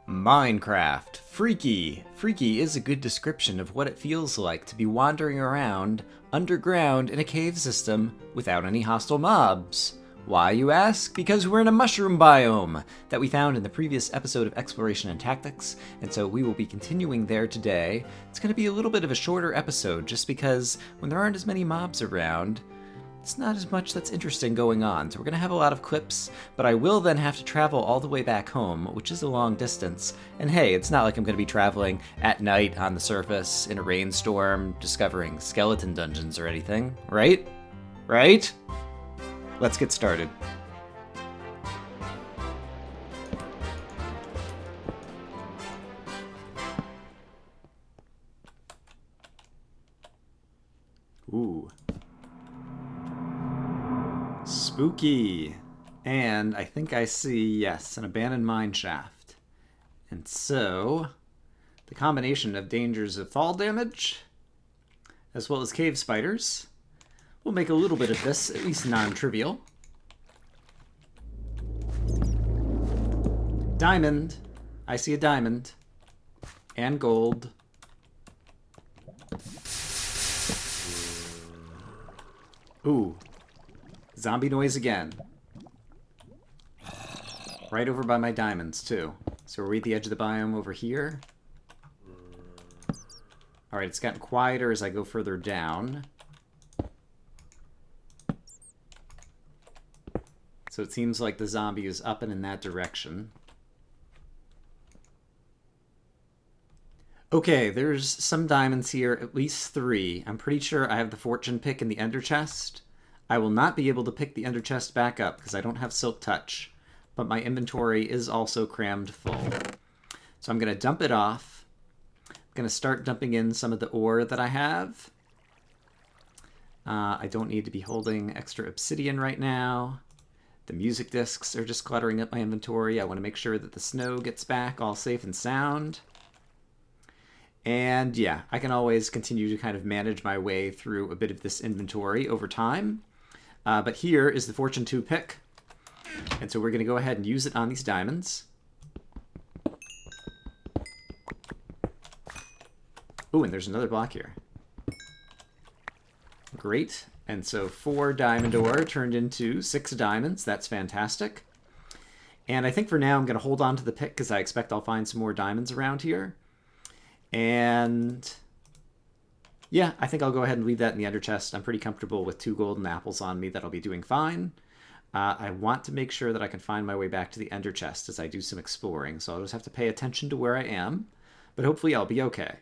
Minecraft. Freaky. Freaky is a good description of what it feels like to be wandering around underground in a cave system without any hostile mobs. Why, you ask? Because we're in a mushroom biome that we found in the previous episode of Exploration and Tactics, and so we will be continuing there today. It's going to be a little bit of a shorter episode just because when there aren't as many mobs around, it's not as much that's interesting going on. So we're going to have a lot of clips, but I will then have to travel all the way back home, which is a long distance. And hey, it's not like I'm going to be traveling at night on the surface in a rainstorm, discovering skeleton dungeons or anything, right? Right? Let's get started. Ooh. Spooky. And I think I see, yes, an abandoned mine shaft. And so, the combination of dangers of fall damage, as well as cave spiders, will make a little bit of this at least non-trivial. Diamond. I see a diamond. And gold. Ooh. Zombie noise again. Right over by my diamonds, too. So are we at the edge of the biome over here? Alright, it's gotten quieter as I go further down. So it seems like the zombie is up and in that direction. Okay, there's some diamonds here, at least 3. I'm pretty sure I have the fortune pick in the ender chest. I will not be able to pick the ender chest back up because I don't have silk touch, but my inventory is also crammed full. So I'm going to dump it off. I'm going to start dumping in some of the ore that I have. I don't need to be holding extra obsidian right now. The music discs are just cluttering up my inventory. I want to make sure that the snow gets back all safe and sound. And yeah, I can always continue to kind of manage my way through a bit of this inventory over time. But here is the Fortune 2 pick. And so we're going to go ahead and use it on these diamonds. Ooh, and there's another block here. Great. And so 4 diamond ore turned into 6 diamonds. That's fantastic. And I think for now I'm going to hold on to the pick because I expect I'll find some more diamonds around here. And yeah, I think I'll go ahead and leave that in the ender chest. I'm pretty comfortable with 2 golden apples on me. That'll be doing fine. I want to make sure that I can find my way back to the ender chest as I do some exploring. So I'll just have to pay attention to where I am. But hopefully I'll be okay.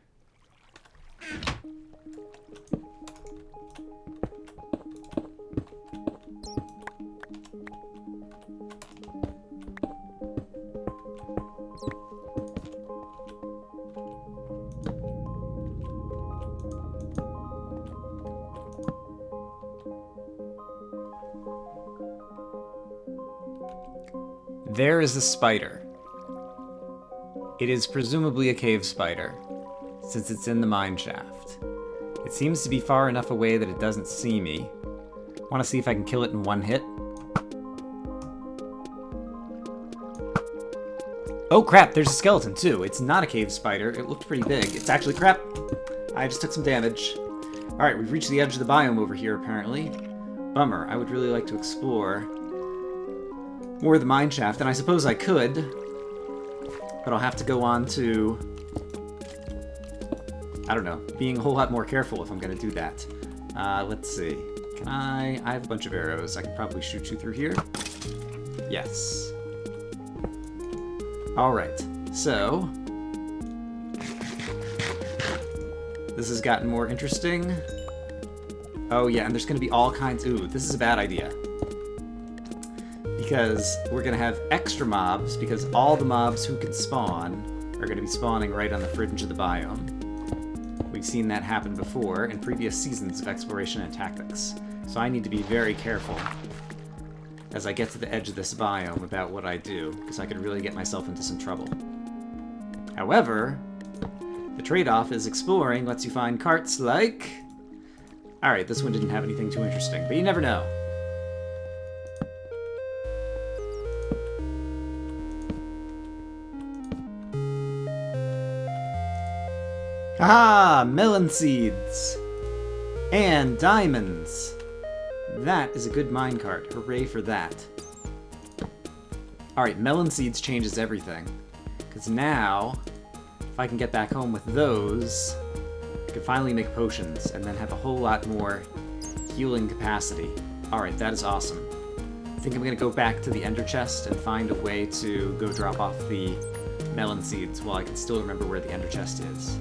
There is a spider. It is presumably a cave spider, since it's in the mine shaft. It seems to be far enough away that it doesn't see me. Want to see if I can kill it in one hit? Oh crap, there's a skeleton too. It's not a cave spider. It looked pretty big. It's actually crap. I just took some damage. Alright, we've reached the edge of the biome over here apparently. Bummer. I would really like to explore more of the mine shaft, and I suppose I could, but I'll have to go on to, I don't know, being a whole lot more careful if I'm going to do that. Let's see. Can I have a bunch of arrows. I can probably shoot you through here. Yes. Alright, so this has gotten more interesting. Oh yeah, and there's going to be all kinds. Ooh, this is a bad idea. Because we're going to have extra mobs, because all the mobs who can spawn are going to be spawning right on the fringe of the biome. We've seen that happen before in previous seasons of Exploration and Tactics. So I need to be very careful as I get to the edge of this biome about what I do, because I could really get myself into some trouble. However, the trade-off is exploring lets you find carts like... Alright, this one didn't have anything too interesting, but you never know. Haha! Melon seeds! And diamonds! That is a good minecart. Hooray for that. Alright, melon seeds changes everything. Because now, if I can get back home with those, I can finally make potions and then have a whole lot more healing capacity. Alright, that is awesome. I think I'm going to go back to the ender chest and find a way to go drop off the melon seeds while I can still remember where the ender chest is.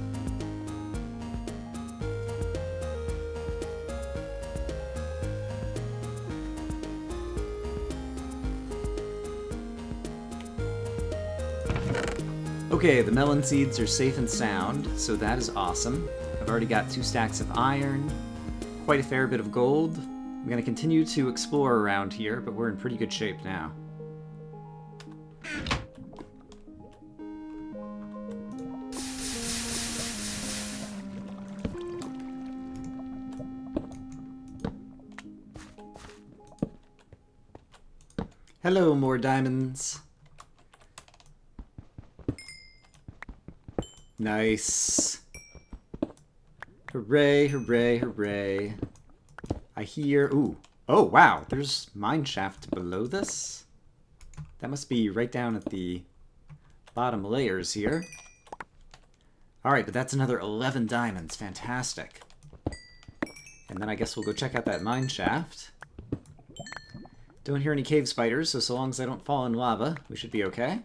Okay, the melon seeds are safe and sound, so that is awesome. I've already got 2 stacks of iron, quite a fair bit of gold. I'm going to continue to explore around here, but we're in pretty good shape now. Hello, more diamonds. Nice. Hooray, hooray, hooray. I hear... Ooh. Oh, wow. There's mine shaft below this? That must be right down at the bottom layers here. Alright, but that's another 11 diamonds. Fantastic. And then I guess we'll go check out that mine shaft. Don't hear any cave spiders, so long as I don't fall in lava, we should be okay.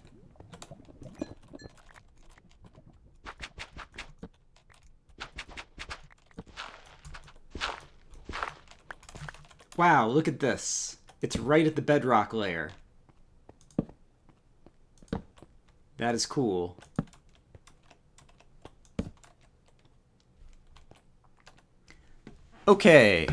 Wow, look at this. It's right at the bedrock layer. That is cool. Okay,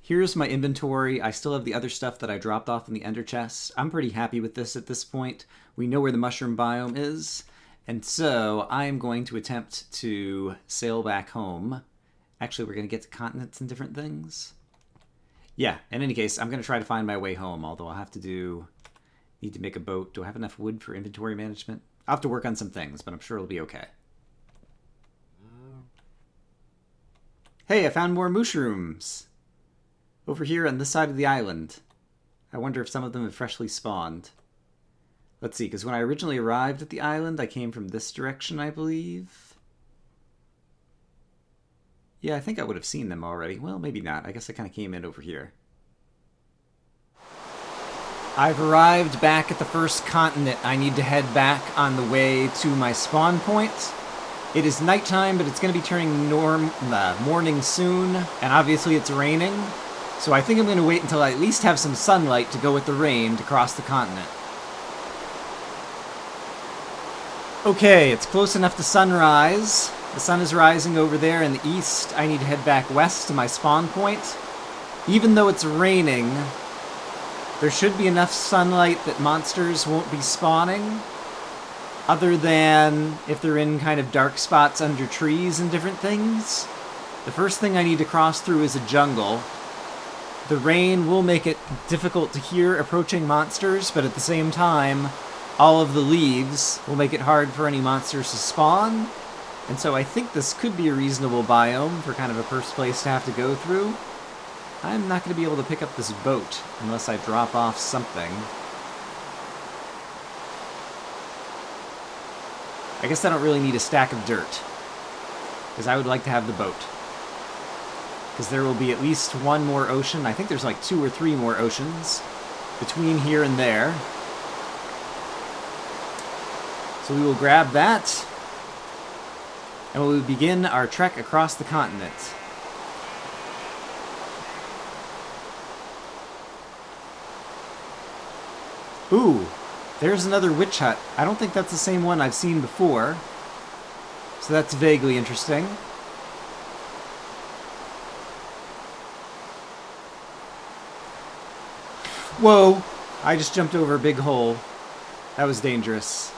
here's my inventory. I still have the other stuff that I dropped off in the ender chest. I'm pretty happy with this at this point. We know where the mushroom biome is, and so I'm going to attempt to sail back home. Actually, we're going to get to continents and different things. Yeah, in any case, I'm going to try to find my way home, although I'll have to need to make a boat. Do I have enough wood for inventory management? I'll have to work on some things, but I'm sure it'll be okay. Hey, I found more mushrooms! Over here on this side of the island. I wonder if some of them have freshly spawned. Let's see, because when I originally arrived at the island, I came from this direction, I believe. Yeah, I think I would have seen them already. Well, maybe not. I guess I kind of came in over here. I've arrived back at the first continent. I need to head back on the way to my spawn point. It is nighttime, but it's going to be turning morning soon, and obviously it's raining. So I think I'm going to wait until I at least have some sunlight to go with the rain to cross the continent. Okay, it's close enough to sunrise. The sun is rising over there in the east. I need to head back west to my spawn point. Even though it's raining, there should be enough sunlight that monsters won't be spawning. Other than if they're in kind of dark spots under trees and different things. The first thing I need to cross through is a jungle. The rain will make it difficult to hear approaching monsters, but at the same time, all of the leaves will make it hard for any monsters to spawn. And so I think this could be a reasonable biome for kind of a first place to have to go through. I'm not going to be able to pick up this boat unless I drop off something. I guess I don't really need a stack of dirt, because I would like to have the boat. Because there will be at least one more ocean. I think there's like 2 or 3 more oceans between here and there. So we will grab that. And we will begin our trek across the continent. Ooh, there's another witch hut. I don't think that's the same one I've seen before. So that's vaguely interesting. Whoa! I just jumped over a big hole. That was dangerous.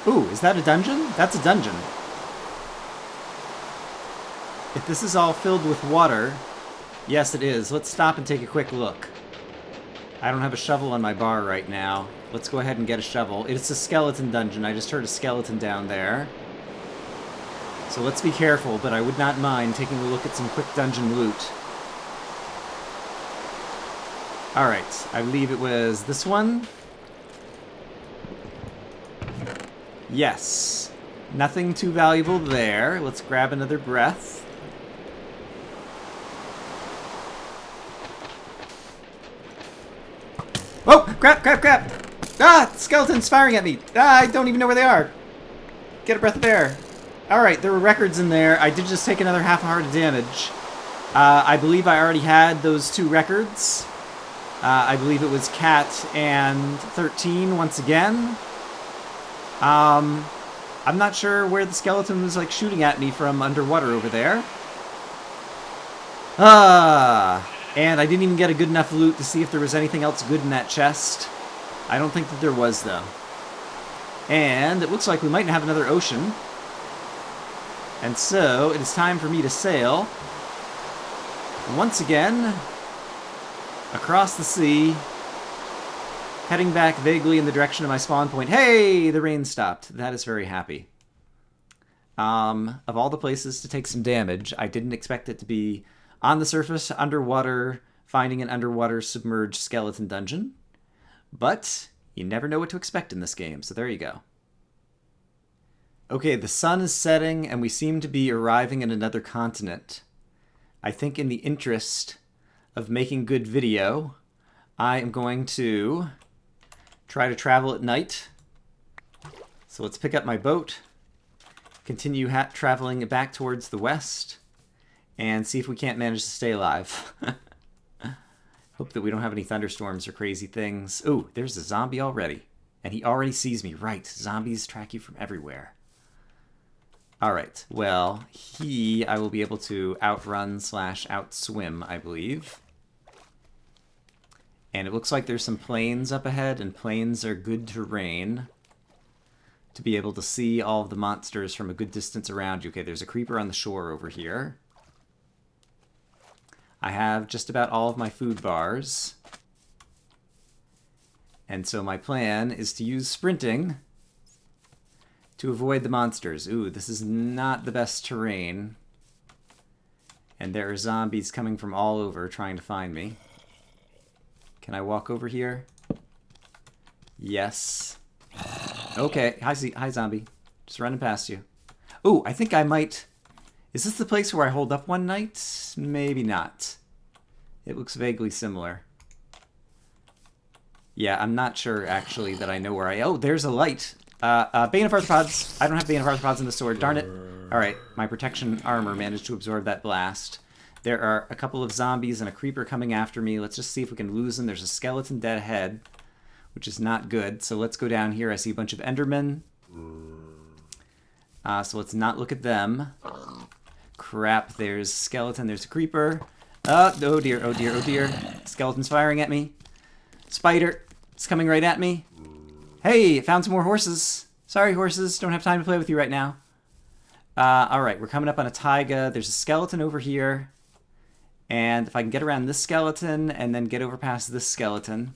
Ooh, is that a dungeon? That's a dungeon. If this is all filled with water... Yes, it is. Let's stop and take a quick look. I don't have a shovel on my bar right now. Let's go ahead and get a shovel. It's a skeleton dungeon. I just heard a skeleton down there. So let's be careful, but I would not mind taking a look at some quick dungeon loot. Alright, I believe it was this one. Yes. Nothing too valuable there. Let's grab another breath. Oh! Crap, crap, crap! Ah! Skeletons firing at me! Ah, I don't even know where they are! Get a breath of air. Alright, there were records in there. I did just take another half a heart of damage. I believe I already had those 2 records. I believe it was Cat and 13 once again. I'm not sure where the skeleton was, like, shooting at me from underwater over there. And I didn't even get a good enough loot to see if there was anything else good in that chest. I don't think that there was, though. And it looks like we might have another ocean. And so, it is time for me to sail once again across the sea, heading back vaguely in the direction of my spawn point. Hey! The rain stopped. That is very happy. Of all the places to take some damage, I didn't expect it to be on the surface, underwater, finding an underwater submerged skeleton dungeon. But you never know what to expect in this game, so there you go. Okay, the sun is setting, and we seem to be arriving at another continent. I think in the interest of making good video, I am going to try to travel at night. So let's pick up my boat, continue traveling back towards the west, and see if we can't manage to stay alive. Hope that we don't have any thunderstorms or crazy things. Ooh, there's a zombie already. And he already sees me. Right, zombies track you from everywhere. Alright, well, I will be able to outrun / outswim, I believe. And it looks like there's some plains up ahead, and plains are good terrain to be able to see all of the monsters from a good distance around you. Okay, there's a creeper on the shore over here. I have just about all of my food bars. And so my plan is to use sprinting to avoid the monsters. Ooh, this is not the best terrain. And there are zombies coming from all over trying to find me. Can I walk over here? Yes. Okay. Hi, zombie. Just running past you. Ooh, I think I might... Is this the place where I hold up one night? Maybe not. It looks vaguely similar. Yeah, I'm not sure, actually, that I know where I... Oh, there's a light. Bane of arthropods. I don't have Bane of arthropods in the sword. Darn it. Alright, my protection armor managed to absorb that blast. There are a couple of zombies and a creeper coming after me. Let's just see if we can lose them. There's a skeleton dead ahead, which is not good. So let's go down here. I see a bunch of endermen. So let's not look at them. Crap, there's a skeleton. There's a creeper. Oh dear, oh dear, oh dear. Skeleton's firing at me. Spider, it's coming right at me. Hey, found some more horses. Sorry, horses. Don't have time to play with you right now. Alright, we're coming up on a taiga. There's a skeleton over here. And if I can get around this skeleton and then get over past this skeleton.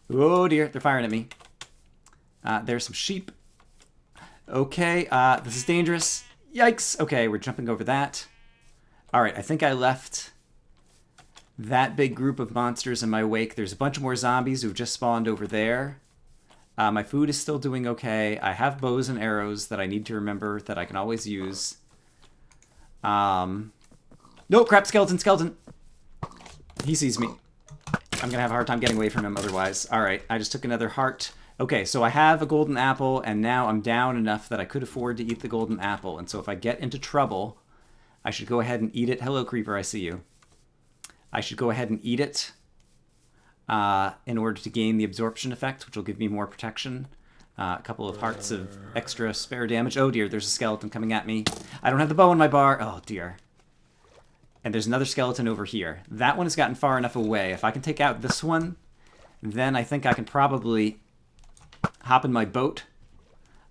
Oh dear, they're firing at me. There's some sheep. Okay, this is dangerous. Yikes. Okay, we're jumping over that. Alright, I think I left that big group of monsters in my wake. There's a bunch more zombies who've just spawned over there. My food is still doing okay. I have bows and arrows that I need to remember that I can always use. No, crap, skeleton. He sees me. I'm gonna have a hard time getting away from him otherwise. Alright, I just took another heart. Okay, so I have a golden apple, and now I'm down enough that I could afford to eat the golden apple. And so if I get into trouble, I should go ahead and eat it. Hello, creeper, I see you. I should go ahead and eat it in order to gain the absorption effect, which will give me more protection. A couple of hearts of extra spare damage. Oh dear, there's a skeleton coming at me. I don't have the bow in my bar. Oh dear. And there's another skeleton over here. That one has gotten far enough away. If I can take out this one, then I think I can probably hop in my boat.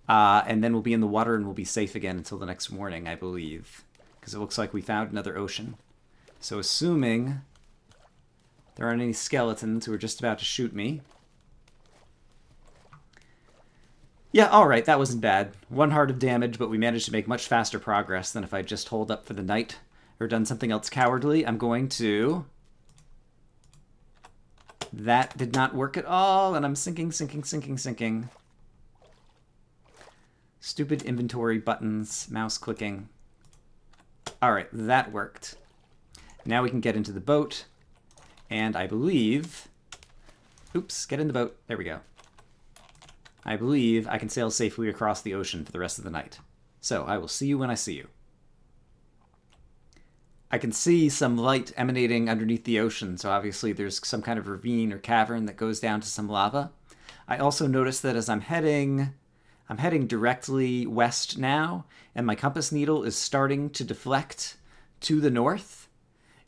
And then we'll be in the water and we'll be safe again until the next morning, I believe. Because it looks like we found another ocean. So assuming There aren't any skeletons who are just about to shoot me. Yeah, alright, that wasn't bad. 1 heart of damage, but we managed to make much faster progress than if I just holed up for the night or done something else cowardly. I'm going to... That did not work at all, and I'm sinking. Stupid inventory buttons, mouse clicking. Alright, that worked. Now we can get into the boat, and I believe... Oops, get in the boat. There we go. I believe I can sail safely across the ocean for the rest of the night. So, I will see you when I see you. I can see some light emanating underneath the ocean, so obviously there's some kind of ravine or cavern that goes down to some lava. I also noticed that as I'm heading directly west now, and my compass needle is starting to deflect to the north.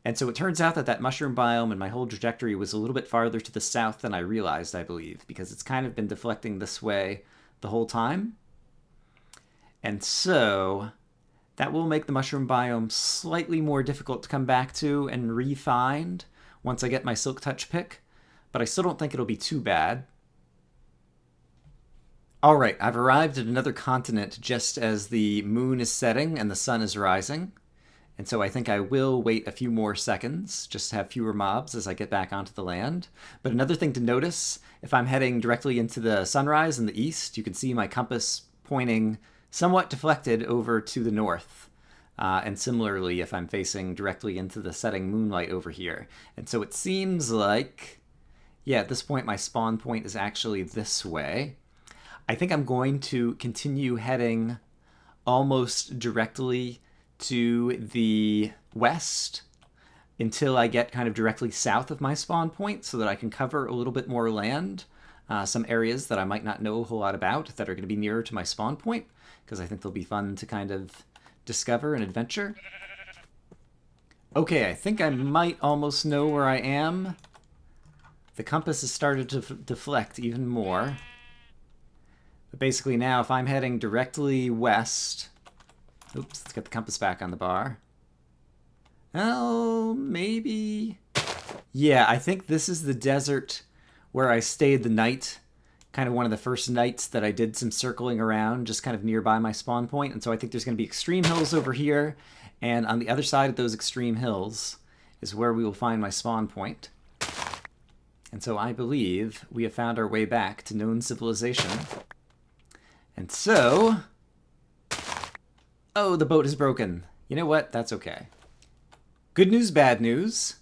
And so it turns out that that mushroom biome and my whole trajectory was a little bit farther to the south than I realized, I believe, because it's kind of been deflecting this way the whole time. And so that will make the mushroom biome slightly more difficult to come back to and re-find once I get my silk touch pick, but I still don't think it'll be too bad. Alright, I've arrived at another continent just as the moon is setting and the sun is rising. And so I think I will wait a few more seconds, just to have fewer mobs as I get back onto the land. But another thing to notice, if I'm heading directly into the sunrise in the east, you can see my compass pointing somewhat deflected over to the north. And similarly, if I'm facing directly into the setting moonlight over here. And so it seems like, yeah, at this point my spawn point is actually this way. I think I'm going to continue heading almost directly to the west until I get kind of directly south of my spawn point so that I can cover a little bit more land, some areas that I might not know a whole lot about that are going to be nearer to my spawn point, because I think they'll be fun to kind of discover and adventure. Okay, I think I might almost know where I am. The compass has started to deflect even more. But basically now, if I'm heading directly west... Oops, let's get the compass back on the bar. Oh, maybe... Yeah, I think this is the desert where I stayed the night. Kind of one of the first nights that I did some circling around, just kind of nearby my spawn point. And so I think there's going to be extreme hills over here. And on the other side of those extreme hills is where we will find my spawn point. And so I believe we have found our way back to known civilization. And so... Oh, the boat is broken. You know what? That's okay. Good news, bad news.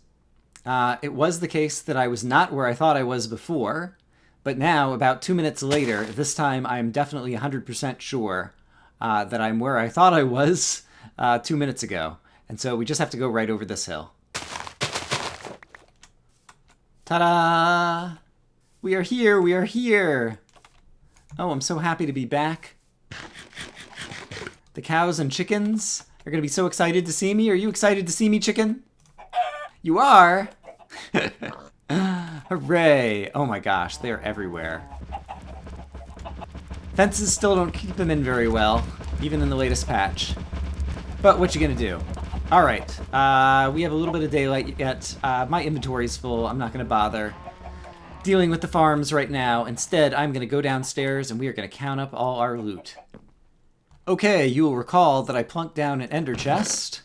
It was the case that I was not where I thought I was before, but now, about 2 minutes later, this time I'm definitely 100% sure that I'm where I thought I was 2 minutes ago. And so we just have to go right over this hill. Ta-da! We are here, we are here! Oh, I'm so happy to be back. The cows and chickens are going to be so excited to see me. Are you excited to see me, chicken? You are? Hooray! Oh my gosh, they are everywhere. Fences still don't keep them in very well, even in the latest patch. But what you gonna do? Alright, we have a little bit of daylight yet. My inventory's full. I'm not gonna bother dealing with the farms right now. Instead, I'm gonna go downstairs and we are gonna count up all our loot. Okay, you will recall that I plunked down an ender chest,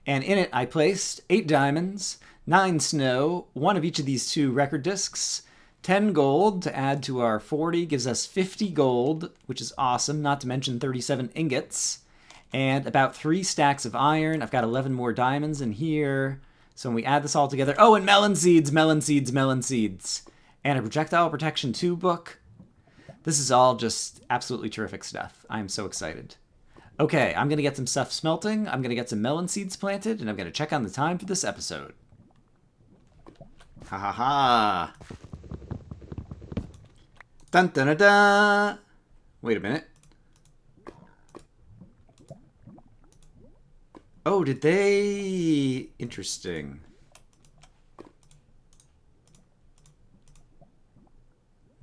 and in it I placed 8 diamonds, 9 snow, 1 of each of these 2 record discs, 10 gold to add to our 40 gives us 50 gold, which is awesome, not to mention 37 ingots, and about 3 stacks of iron. I've got 11 more diamonds in here, so when we add this all together... Oh, and melon seeds, melon seeds, melon seeds, and a projectile protection 2 book. This is all just absolutely terrific stuff. I'm so excited. Okay, I'm going to get some stuff smelting, I'm going to get some melon seeds planted, and I'm going to check on the time for this episode. Ha ha ha! Dun dun dun dun! Wait a minute. Oh, did they... Interesting.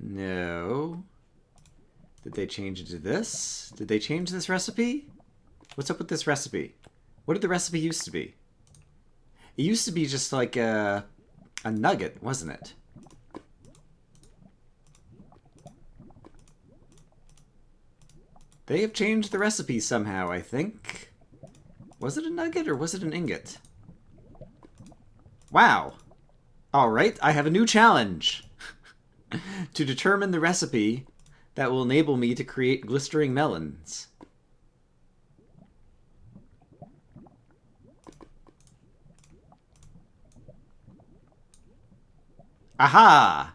No... Did they change it to this? Did they change this recipe? What's up with this recipe? What did the recipe used to be? It used to be just like a a nugget, wasn't it? They have changed the recipe somehow, I think. Was it a nugget or was it an ingot? Wow. Alright, I have a new challenge. To determine the recipe that will enable me to create glistering melons. Aha!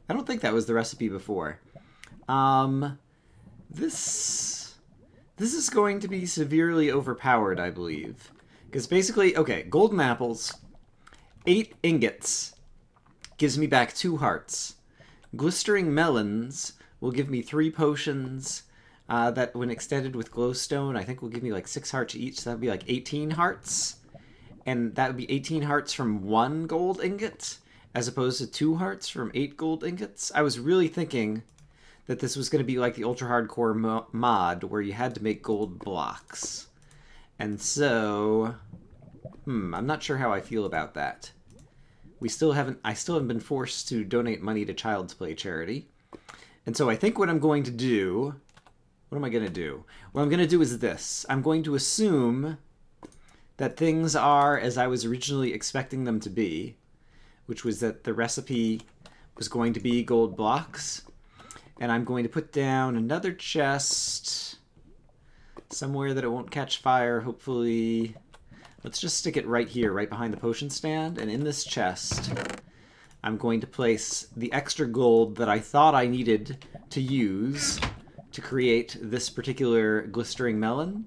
I don't think that was the recipe before. This is going to be severely overpowered, I believe. Because basically, okay, golden apples, 8 ingots, gives me back 2 hearts. Glistering melons will give me 3 potions that, when extended with glowstone, I think will give me like 6 hearts each. So that would be like 18 hearts. And that would be 18 hearts from 1 gold ingot, as opposed to 2 hearts from 8 gold ingots. I was really thinking that this was going to be like the ultra-hardcore mod, where you had to make gold blocks. And so, I'm not sure how I feel about that. I still haven't been forced to donate money to Child's Play charity. And so I think what I'm going to do... What am I going to do? What I'm going to do is this. I'm going to assume that things are as I was originally expecting them to be, which was that the recipe was going to be gold blocks. And I'm going to put down another chest somewhere that it won't catch fire, hopefully. Let's just stick it right here, right behind the potion stand. And in this chest, I'm going to place the extra gold that I thought I needed to use to create this particular glistering melon.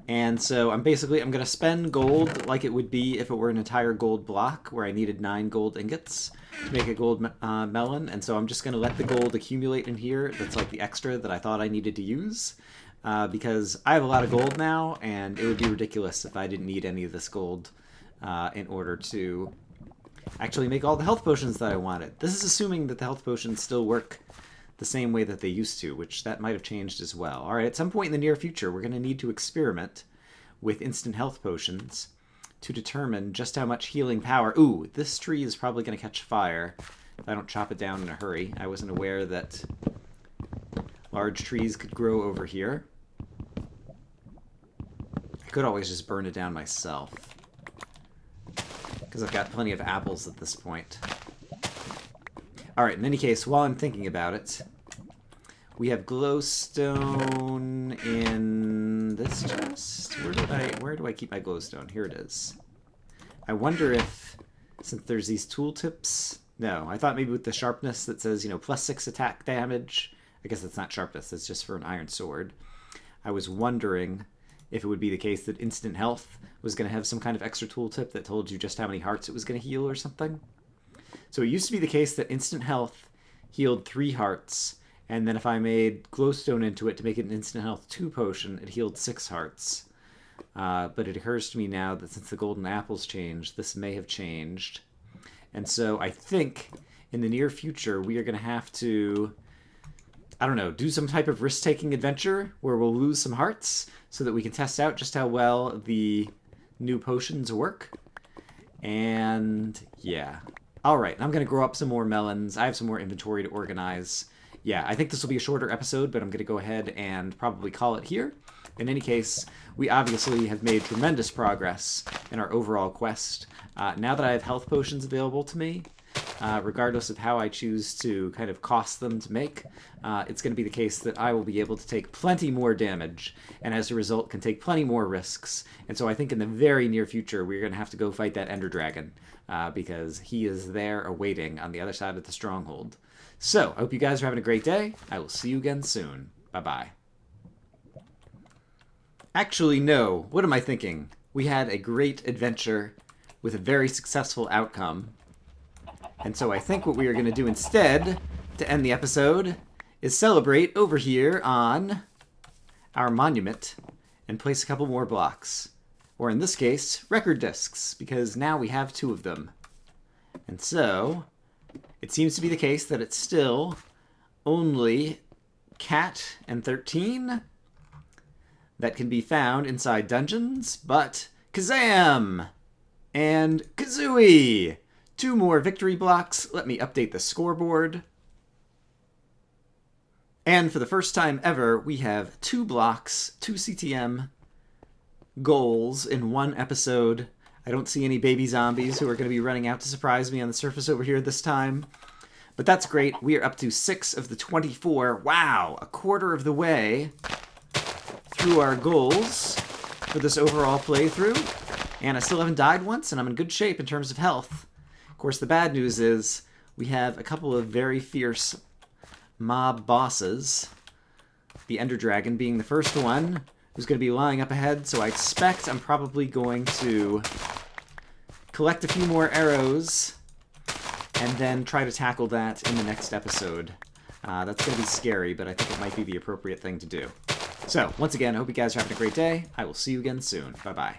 And so I'm going to spend gold like it would be if it were an entire gold block, where I needed 9 gold ingots to make a gold melon. And so I'm just going to let the gold accumulate in here. That's like the extra that I thought I needed to use. Because I have a lot of gold now, and it would be ridiculous if I didn't need any of this gold in order to actually make all the health potions that I wanted. This is assuming that the health potions still work the same way that they used to, which that might have changed as well. All right, at some point in the near future, we're going to need to experiment with instant health potions to determine just how much healing power... Ooh, this tree is probably going to catch fire if I don't chop it down in a hurry. I wasn't aware that large trees could grow over here. I could always just burn it down myself, because I've got plenty of apples at this point. Alright, in any case, while I'm thinking about it, we have glowstone in this chest. Where do I keep my glowstone? Here it is. I wonder if, since there's these tooltips... No, I thought maybe with the sharpness that says, +6 attack damage. I guess that's not sharpness, that's just for an iron sword. I was wondering if it would be the case that instant health was going to have some kind of extra tooltip that told you just how many hearts it was going to heal or something. So it used to be the case that instant health healed 3 hearts, and then if I made glowstone into it to make it an instant health 2 potion, it healed 6 hearts. But it occurs to me now that since the golden apples changed, this may have changed. And so I think in the near future we are going to have to, I don't know, do some type of risk-taking adventure where we'll lose some hearts so that we can test out just how well the new potions work. And yeah. Alright, I'm going to grow up some more melons. I have some more inventory to organize. Yeah, I think this will be a shorter episode, but I'm going to go ahead and probably call it here. In any case, we obviously have made tremendous progress in our overall quest. Now that I have health potions available to me, regardless of how I choose to kind of cost them to make, it's going to be the case that I will be able to take plenty more damage, and as a result can take plenty more risks. And so I think in the very near future we're going to have to go fight that Enderdragon, because he is there awaiting on the other side of the stronghold. So, I hope you guys are having a great day. I will see you again soon. Bye-bye. Actually, no. What am I thinking? We had a great adventure with a very successful outcome. And so I think what we are going to do instead, to end the episode, is celebrate over here on our monument and place a couple more blocks. Or in this case, record discs, because now we have 2 of them. And so, it seems to be the case that it's still only Cat and 13 that can be found inside dungeons, but Kazam and Kazooie! 2 more victory blocks. Let me update the scoreboard. And for the first time ever, we have 2 blocks, 2 CTM goals in one episode. I don't see any baby zombies who are going to be running out to surprise me on the surface over here this time. But that's great. We are up to 6 of the 24. Wow, a quarter of the way through our goals for this overall playthrough. And I still haven't died once, and I'm in good shape in terms of health. Of course, the bad news is we have a couple of very fierce mob bosses. The Enderdragon being the first one, who's going to be lying up ahead, so I expect I'm probably going to collect a few more arrows and then try to tackle that in the next episode. That's going to be scary, but I think it might be the appropriate thing to do. So, once again, I hope you guys are having a great day. I will see you again soon. Bye-bye.